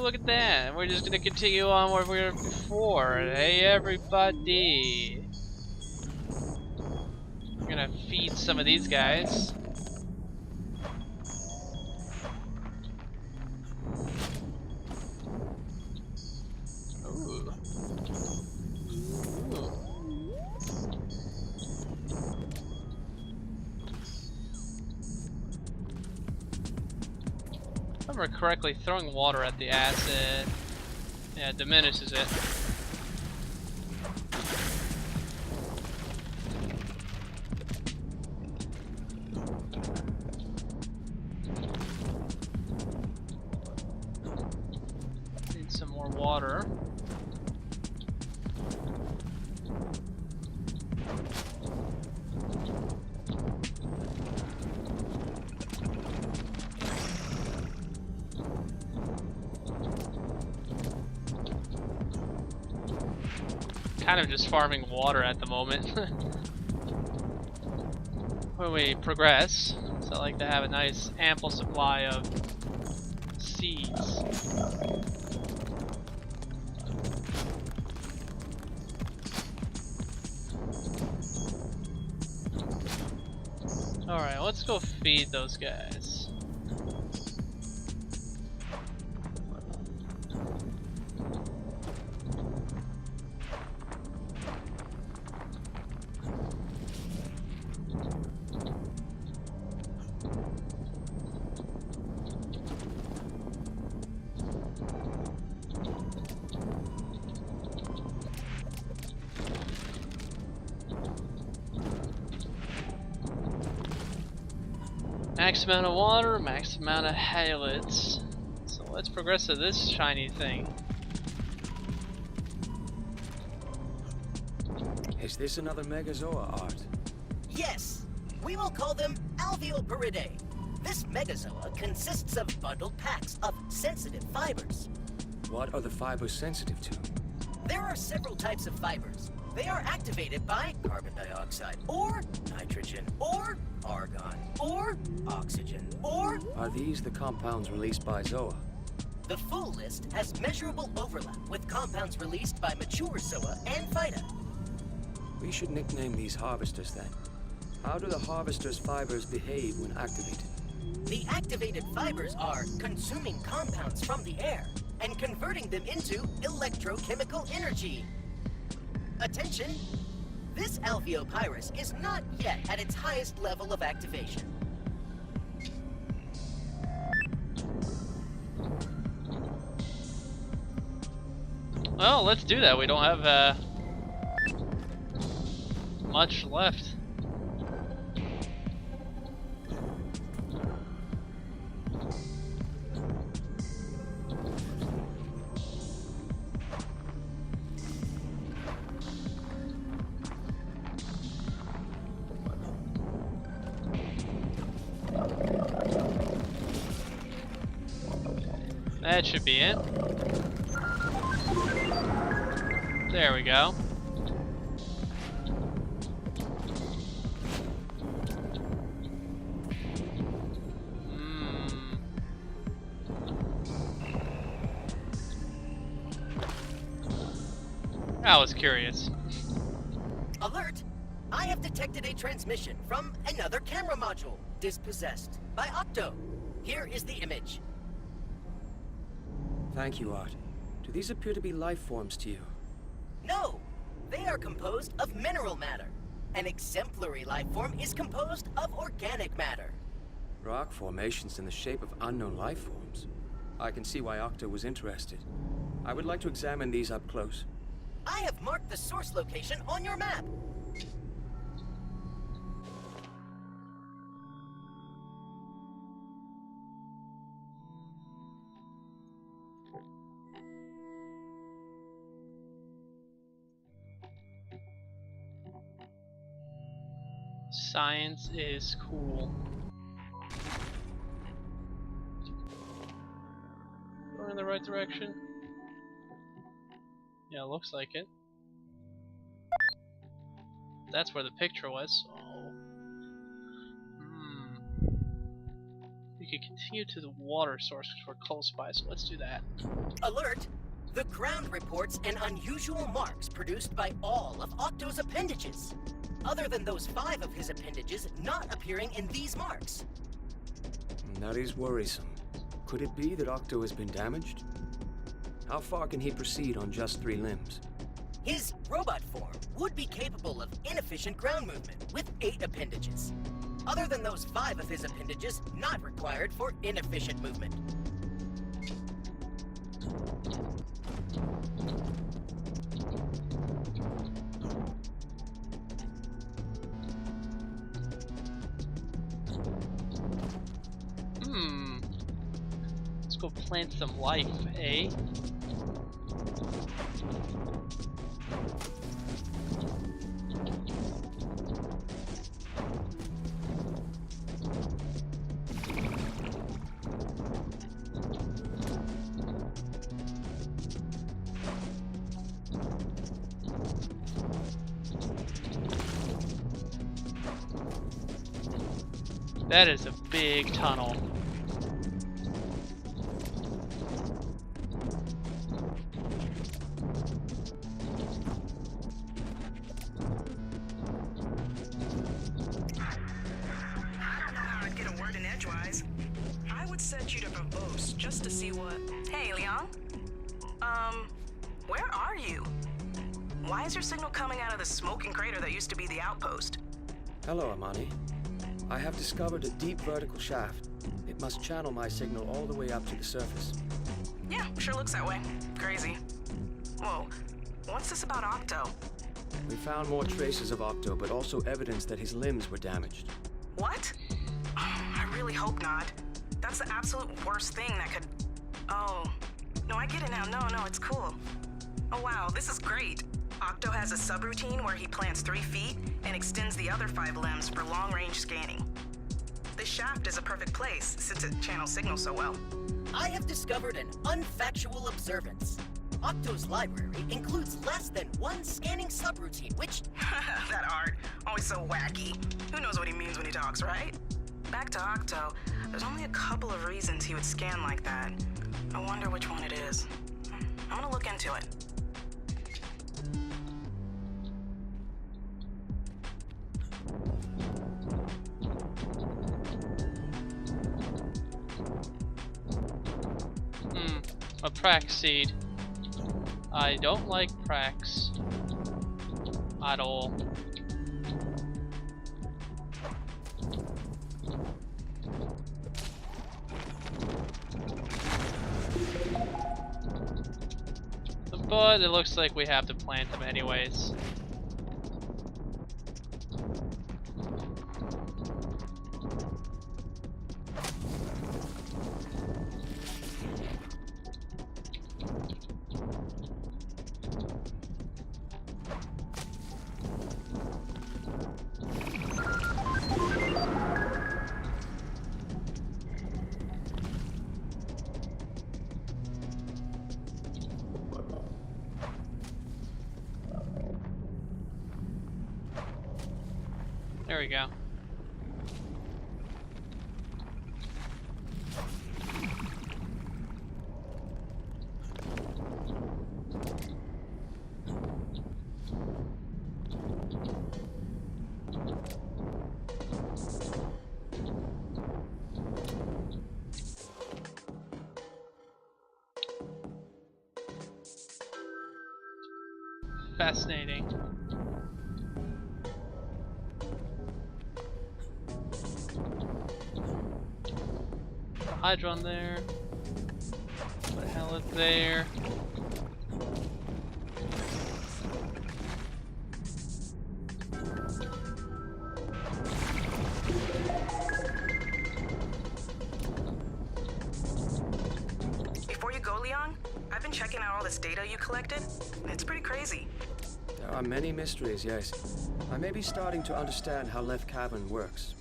look at that. We're just gonna continue on where we were before. Hey everybody. We're gonna feed some of these guys. Ooh. Ooh. If I remember correctly, throwing water at the acid, yeah, diminishes it. Need some more water. Kind of just farming water at the moment. When we progress, so I like to have a nice ample supply of seeds. Alright, let's go feed those guys. Max amount of water, max amount of halides. So let's progress to this shiny thing. Is this another Megazoa, Art? Yes! We will call them Alveoloporidae. This Megazoa consists of bundled packs of sensitive fibers. What are the fibers sensitive to? There are several types of fibers. They are activated by carbon dioxide, or nitrogen, or argon, or oxygen, or... Are these the compounds released by Zoa? The full list has measurable overlap with compounds released by mature Zoa and Phyta. We should nickname these harvesters then. How do the harvester's fibers behave when activated? The activated fibers are consuming compounds from the air and converting them into electrochemical energy. Attention! This Alveopyrus is not yet at its highest level of activation. Well, let's do that. We don't have much left. That should be it. There we go. I was curious. Alert! I have detected a transmission from another camera module, dispossessed by Octo. Here is the image. Thank you, Art. Do these appear to be life forms to you? No! They are composed of mineral matter. An exemplary life form is composed of organic matter. Rock formations in the shape of unknown life forms. I can see why Octo was interested. I would like to examine these up close. I have marked the source location on your map. Science is cool. Going in the right direction? Yeah, looks like it. That's where the picture was. So. Be we can continue to the water source because we're close by, so let's do that. Alert! The ground reports an unusual marks produced by all of Octo's appendages, other than those 5 of his appendages not appearing in these marks. That is worrisome. Could it be that Octo has been damaged? How far can he proceed on just 3 limbs? His robot form would be capable of inefficient ground movement with 8 appendages, other than those 5 of his appendages not required for inefficient movement. Let's go plant some life, eh? That is a big tunnel. Set you to verbose just to see what... Hey, Leon? Where are you? Why is your signal coming out of the smoking crater that used to be the outpost? Hello, Amani. I have discovered a deep vertical shaft. It must channel my signal all the way up to the surface. Yeah, sure looks that way. Crazy. Whoa, what's this about Octo? We found more traces of Octo, but also evidence that his limbs were damaged. What? I really hope not. That's the absolute worst thing that could... Oh. No, I get it now. No, it's cool. Oh wow, this is great. Octo has a subroutine where he plants 3 feet and extends the other 5 limbs for long-range scanning. This shaft is a perfect place since it channels signal so well. I have discovered an unfactual observance. Octo's library includes less than 1 scanning subroutine, which... That art, always so wacky. Who knows what he means when he talks, right? Back to Octo, there's only a couple of reasons he would scan like that. I wonder which one it is. I'm gonna look into it. A Prax seed. I don't like Prax at all. But it looks like we have to plant them anyways. There we go. Fascinating. Hydron there. Put a helmet there. Before you go, Leon, I've been checking out all this data you collected. It's pretty crazy. There are many mysteries, yes. I may be starting to understand how Left Cavern works.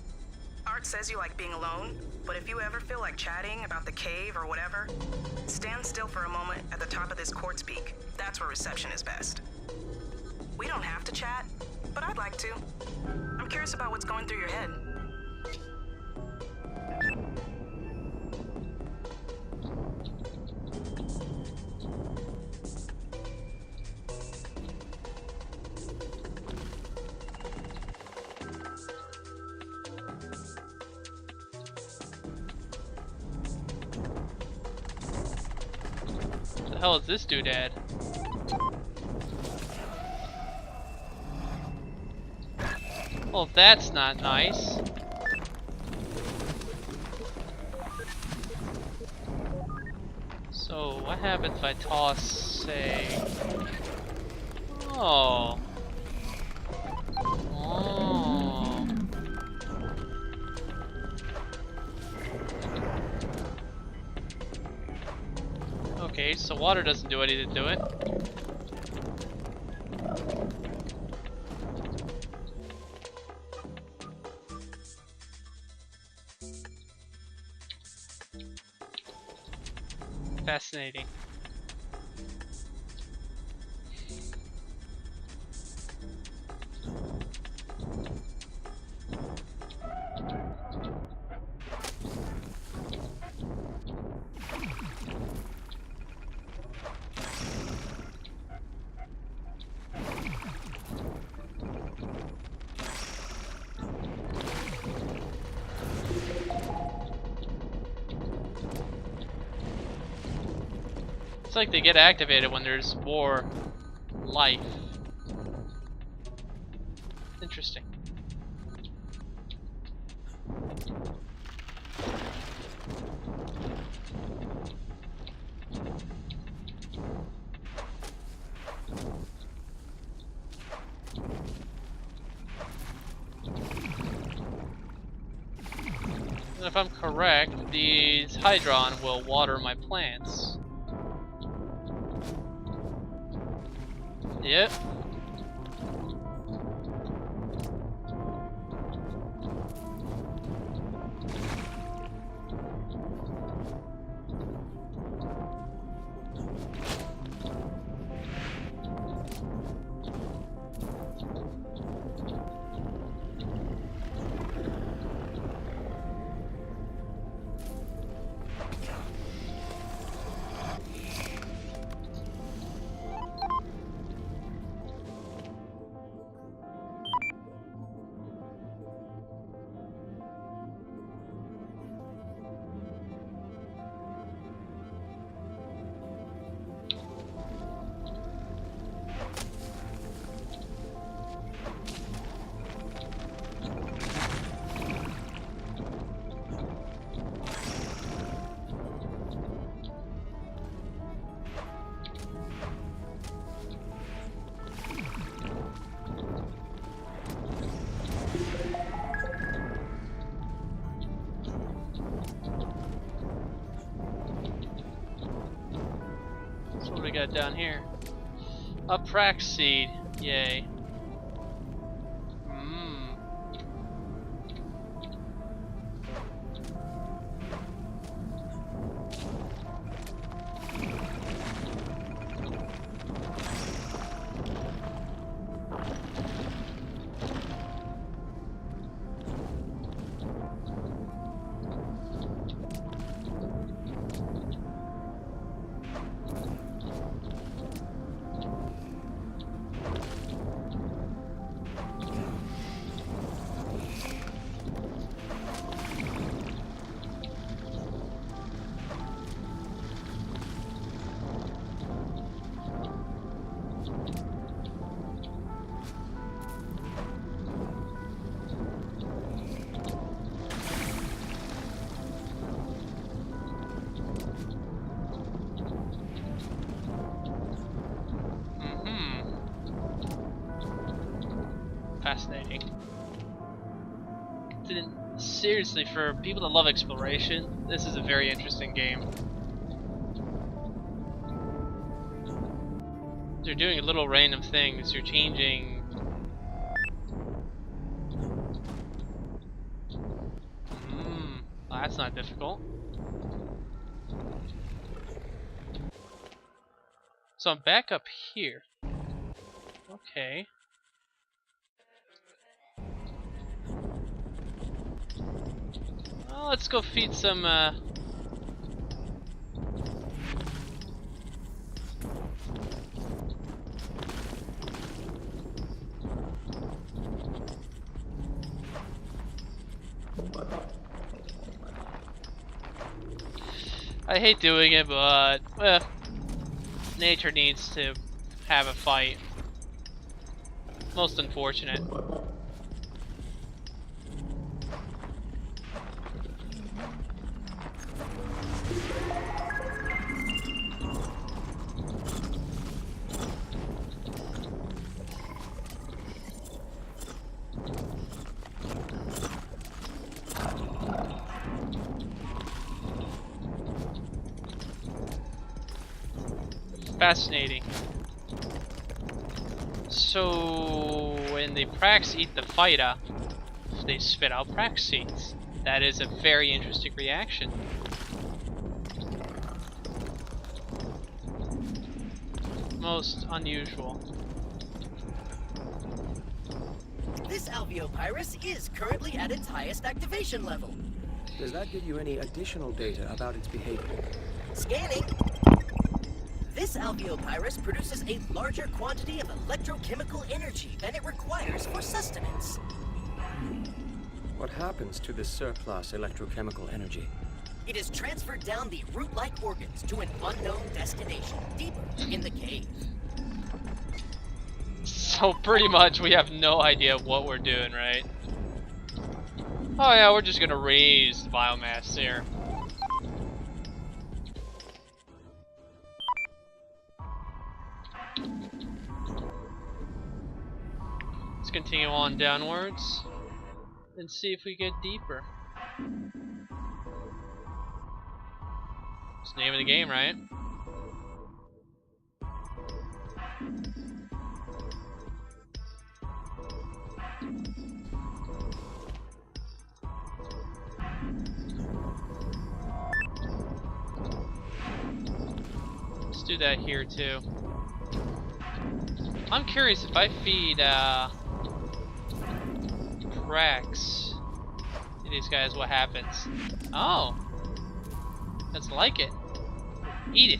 Art says you like being alone, but if you ever feel like chatting about the cave or whatever, stand still for a moment at the top of this quartz peak. That's where reception is best. We don't have to chat, but I'd like to. I'm curious about what's going through your head. The hell is this doodad? Well, that's not nice. So, what happens if I toss, say... Oh. Oh. Okay, so water doesn't do anything to it. Fascinating. It's like they get activated when there's more life. Interesting. And if I'm correct, these Hydron will water my plants. Yep. So what do we got down here? A prax seed. Yay. Fascinating. Seriously, for people that love exploration, this is a very interesting game. You're doing a little random things. You're changing. Well, that's not difficult. So I'm back up here. Okay. Well, let's go feed some I hate doing it, but nature needs to have a fight. Most unfortunate. Fascinating. So when the Prax eat the Phyta, they spit out Prax seeds. That is a very interesting reaction. Most unusual. This Alveopyrus is currently at its highest activation level. Does that give you any additional data about its behavior? Scanning. This Alveopyrus produces a larger quantity of electrochemical energy than it requires for sustenance. What happens to this surplus electrochemical energy? It is transferred down the root-like organs to an unknown destination, deeper in the cave. So pretty much we have no idea what we're doing, right? Oh yeah, we're just gonna raise the biomass here. Let's continue on downwards and see if we get deeper. It's the name of the game, right? Let's do that here too. I'm curious if I feed Prax to these guys, what happens? Oh, that's like it. Eat it.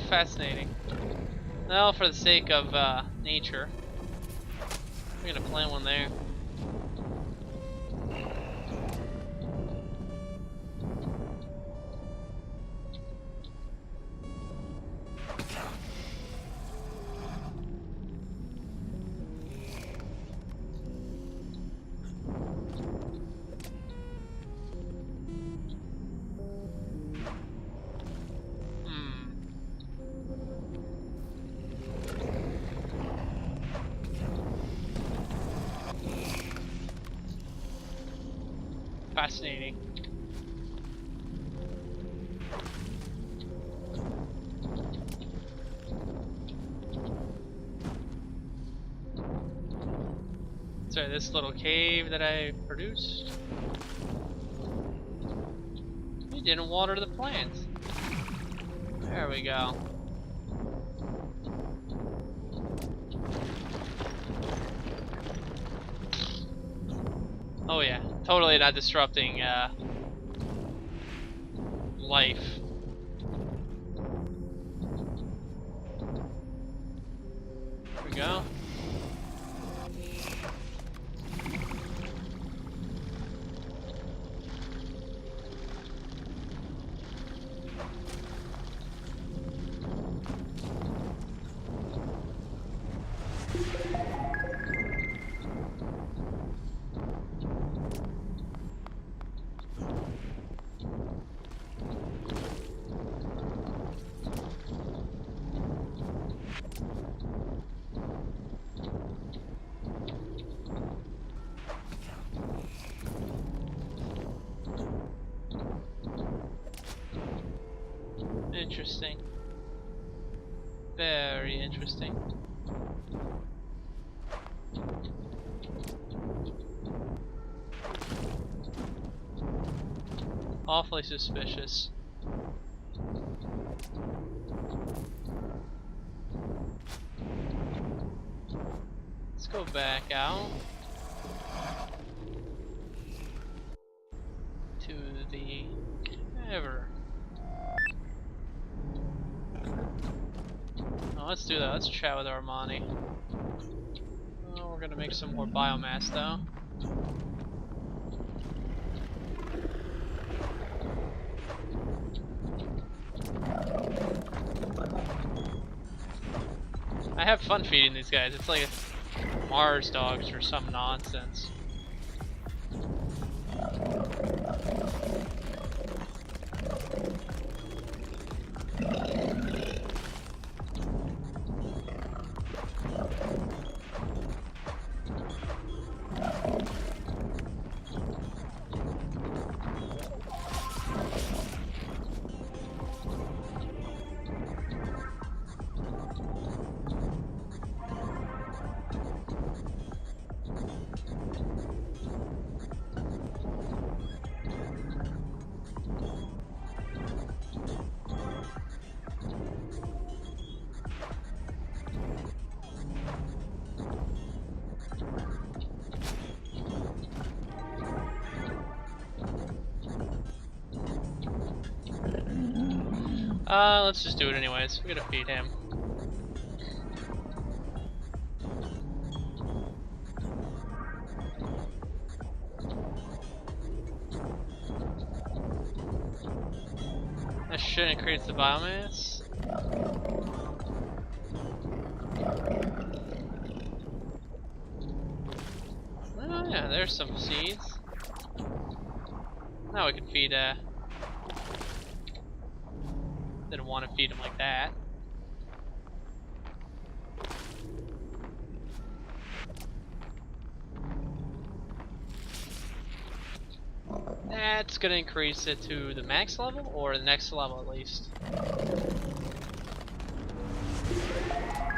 Fascinating. Well, for the sake of nature, we're gonna plant one there. Fascinating. Sorry, this little cave that I produced. We didn't water the plants. There we go. Oh yeah, totally not disrupting life. Here we go. Interesting. Very interesting. Awfully suspicious. Let's go back out to the cavern. Oh, let's do that. Let's chat with Armani. Oh, we're gonna make some more biomass though. I have fun feeding these guys. It's like Mars dogs or some nonsense. Let's just do it anyways. We're gonna feed him. That should increase the biomass. Oh yeah, there's some seeds. Now we can feed didn't want to feed him like that. That's gonna increase it to the max level, or the next level at least.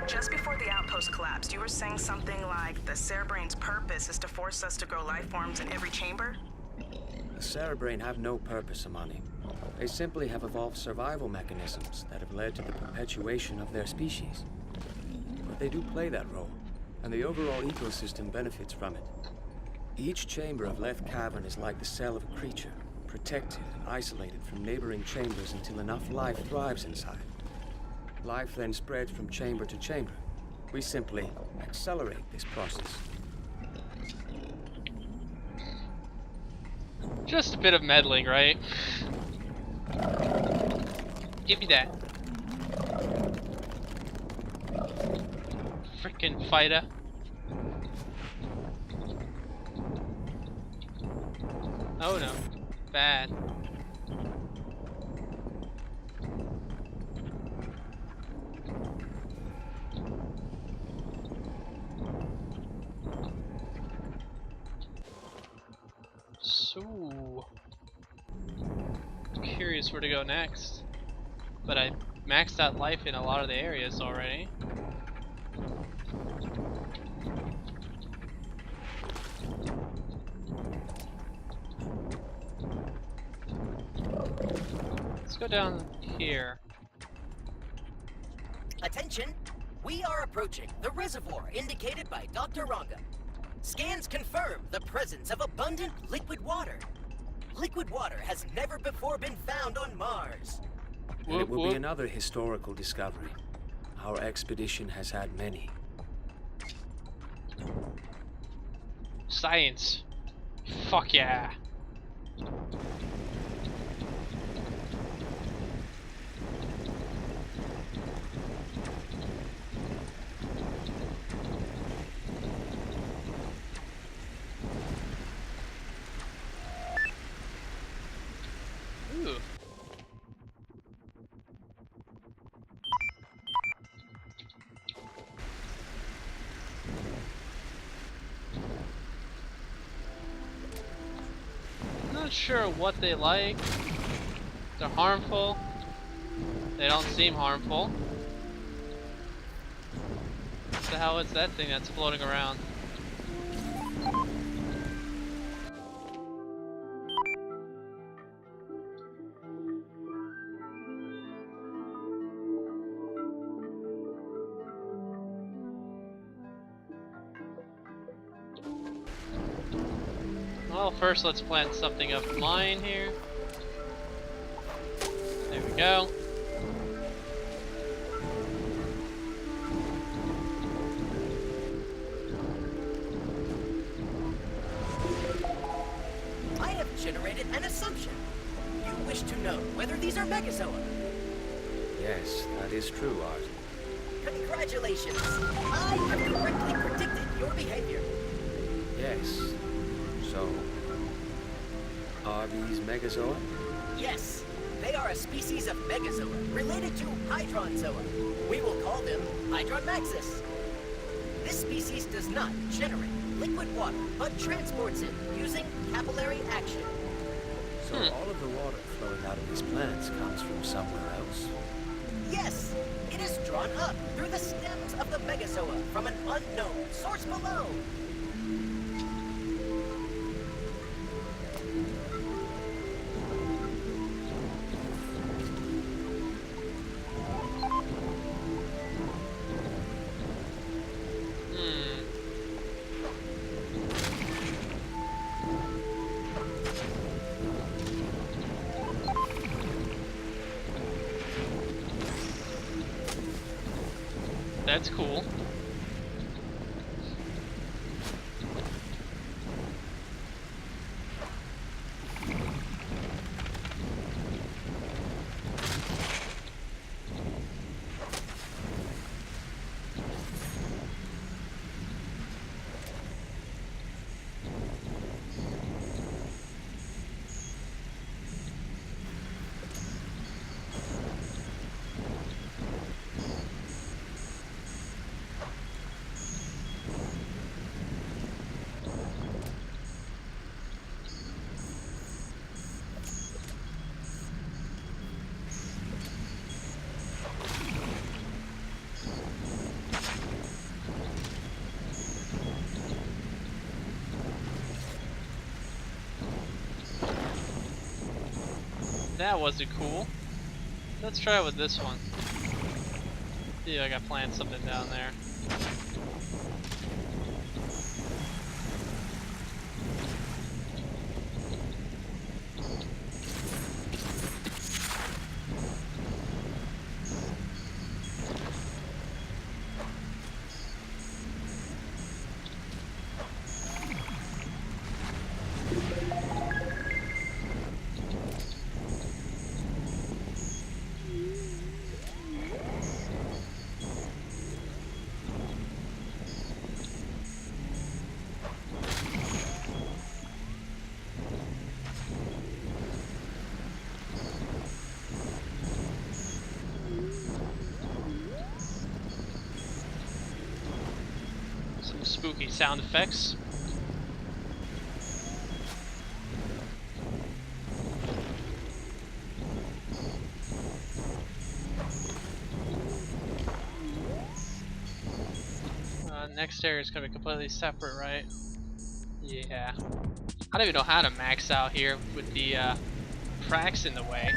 Just before the outpost collapsed, you were saying something like the Cerebrain's purpose is to force us to grow life forms in every chamber? The Cerebrain have no purpose, Amani. They simply have evolved survival mechanisms that have led to the perpetuation of their species. But they do play that role, and the overall ecosystem benefits from it. Each chamber of Leth Cavern is like the cell of a creature, protected and isolated from neighboring chambers until enough life thrives inside. Life then spreads from chamber to chamber. We simply accelerate this process. Just a bit of meddling, right? Give me that. Frickin' fighter. Oh no. Bad. So curious where to go next, but I maxed out life in a lot of the areas already. Let's go down here. Attention! We are approaching the reservoir indicated by Dr. Ranga. Scans confirm the presence of abundant liquid water. Liquid water has never before been found on Mars. And it will be another historical discovery. Our expedition has had many. Science. Fuck yeah. Ooh. Not sure what they like. They're harmful. They don't seem harmful. What the hell is that thing that's floating around? Well, first let's plant something of mine here. There we go. I have generated an assumption. You wish to know whether these are Megazoa. Yes, that is true, Art. Congratulations! I have correctly predicted your behavior. Yes. So, are these Megazoa? Yes, they are a species of Megazoa related to Hydronzoa. We will call them Hydronmaxis. This species does not generate liquid water, but transports it using capillary action. So all of the water flowing out of these plants comes from somewhere else? Yes, it is drawn up through the stems of the Megazoa from an unknown source below. That's cool. That wasn't cool. Let's try it with this one. See if I can plant something down there. Some spooky sound effects. Next area is gonna be completely separate, right? Yeah. I don't even know how to max out here with the cracks in the way.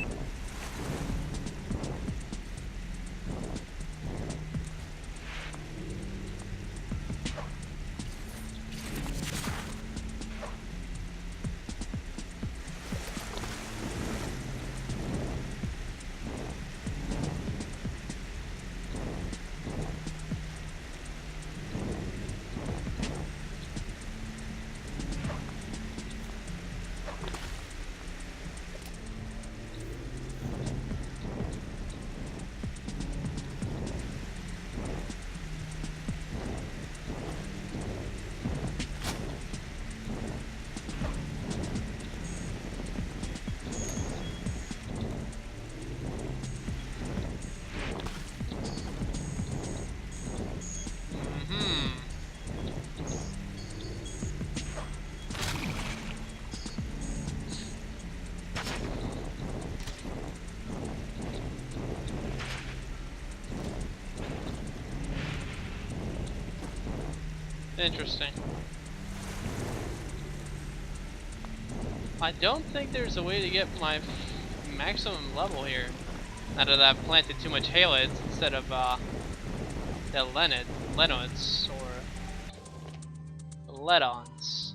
Interesting. I don't think there's a way to get my maximum level here. Now that I've planted too much halids instead of the lenoids or ledons.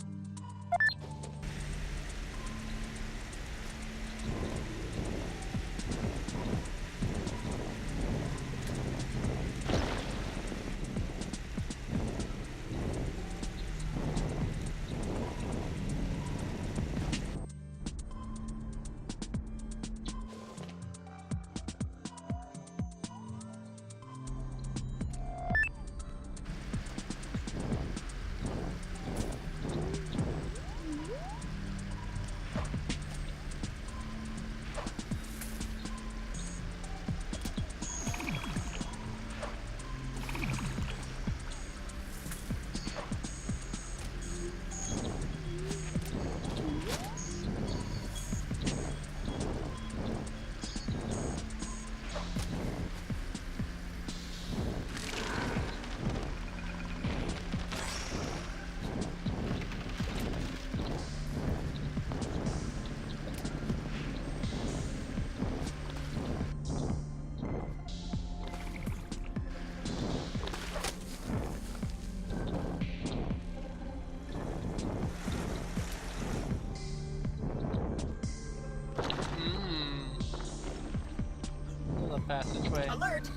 passageway. Alert!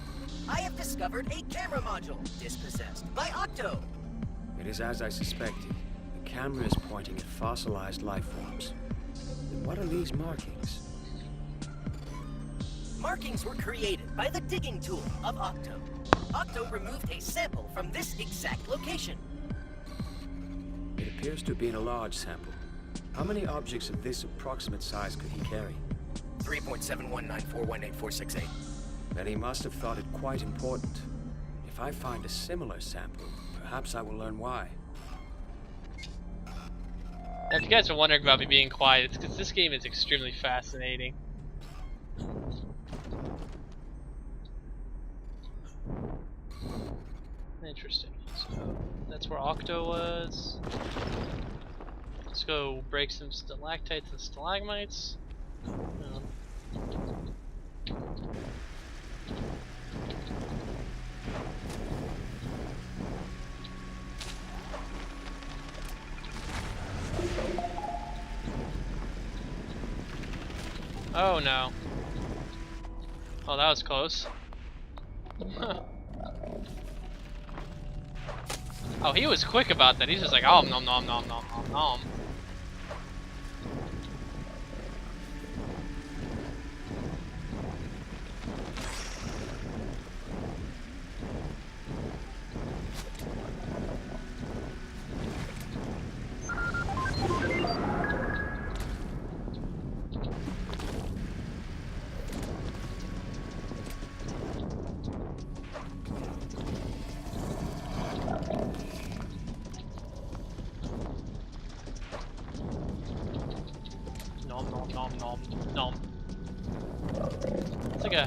I have discovered a camera module dispossessed by Octo. It is as I suspected. The camera is pointing at fossilized life forms. What are these markings? Markings were created by the digging tool of Octo. Octo removed a sample from this exact location. It appears to have been a large sample. How many objects of this approximate size could he carry? 3.719418468. Then he must have thought it quite important. If I find a similar sample, perhaps I will learn why. Now, if you guys are wondering about me being quiet, it's because this game is extremely fascinating. Interesting. So that's where Octo was. Let's go break some stalactites and stalagmites. Oh no. Oh, that was close. Oh, he was quick about that. He's just like, oh, nom nom nom nom nom nom. Nom nom nom nom nom. It's like a.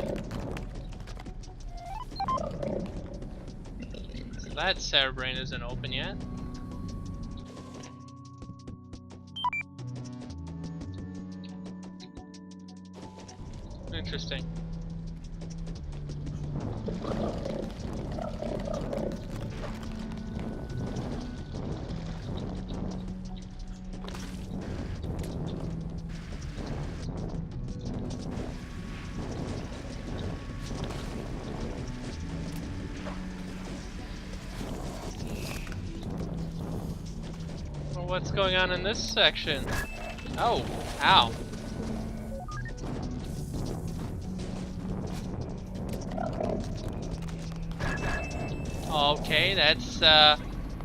So that cerebrain isn't open yet. Interesting. What's going on in this section? Oh, ow. Okay, that's,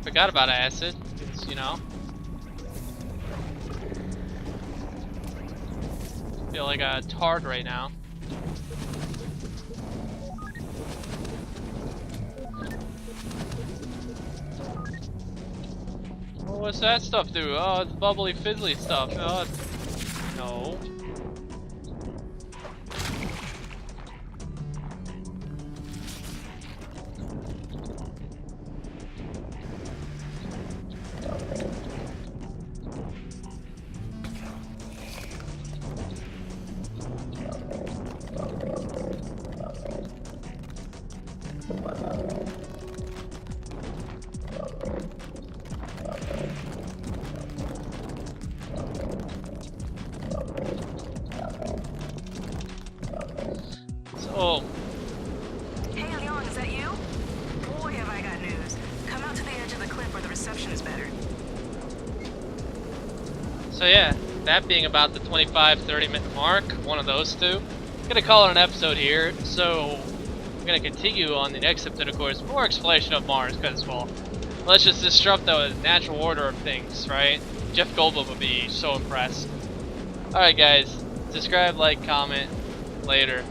forgot about acid. It's, you know. Feel like a tart right now. What's that stuff do? Oh, it's bubbly fizzly stuff. Oh, it's... no. Oh. Hey, Leon, is that you? Boy, have I got news. Come out to the edge of the cliff where the reception is better. So yeah, that being about the 25-30 minute mark, one of those two. I'm gonna call it an episode here, so I'm gonna continue on the next episode, of course, more exploration of Mars, because, well, let's just disrupt the natural order of things, right? Jeff Goldblum would be so impressed. Alright guys, subscribe, like, comment, later.